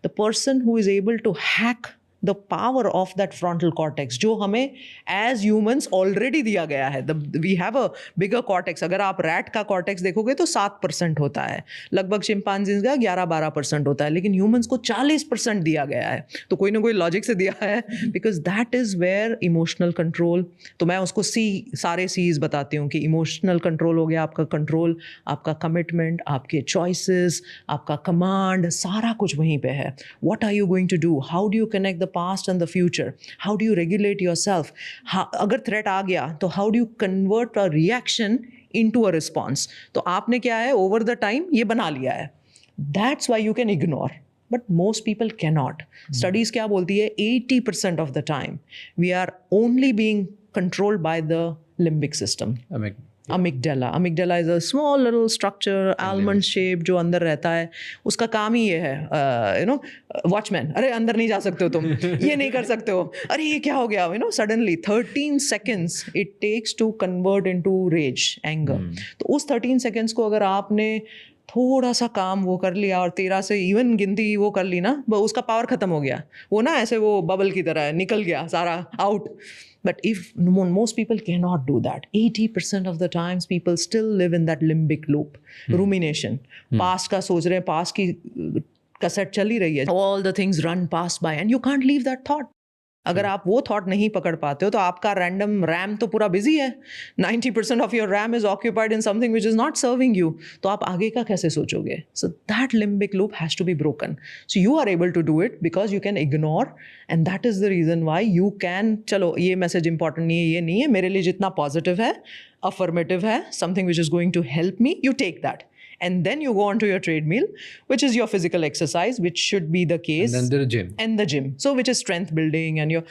the person who is able to hack the power of that frontal cortex, जो हमें as humans already दिया गया है. We have a bigger cortex. अगर आप rat का cortex देखोगे तो 7% होता है, लगभग chimpanzees का 11-12% होता है, लेकिन humans को 40% दिया गया है. तो कोई ना कोई logic से दिया है, because that is where emotional control. तो मैं उसको सारे C's बताती हूँ कि emotional control हो गया आपका control, आपका commitment, आपके choices, आपका command, सारा कुछ वहीं पे है. What are you going to do? How do you connect the past and the future? How do you regulate yourself? अगर threat आ गया तो how do you convert a reaction into a response? तो आपने क्या है over the time ये बना लिया है. That's why you can ignore. But most people cannot. Studies क्या बोलती है? 80% of the time we are only being controlled by the limbic system. Amygdala. Amygdala is a small little structure, almond shape, जो अंदर रहता है. उसका काम ही ये है, watchman. अरे अंदर नहीं जा सकते हो तुम, ये नहीं कर सकते हो, अरे ये क्या हो गया, suddenly 13 seconds it takes to convert into rage, anger. तो उस 13 seconds को अगर आपने थोड़ा सा काम वो कर लिया और 13 से इवन गिनती वो कर ली ना, उसका पावर खत्म हो गया. वो ना ऐसे वो बबल की तरह निकल गया सारा out. But if most people cannot do that, 80% of the times people still live in that limbic loop, rumination. Past का सोच रहे हैं, past की कैसेट चल ही रही है. All the things run past by and you can't leave that thought. अगर आप वो थॉट नहीं पकड़ पाते हो तो आपका रैंडम रैम तो पूरा बिजी है. 90% of your RAM is occupied in something which is not serving you. तो आप आगे का कैसे सोचोगे? So that limbic loop has to be broken. So you are able to do it because you can ignore and that is the reason why you can. चलो ये message important नहीं है, ये नहीं है, मेरे लिए जितना पॉजिटिव है, अफर्मेटिव है, something which is going to help me, you take that. And then you go on to your treadmill, which is your physical exercise, which should be the case. And then the gym. And the gym. So which is strength building and your...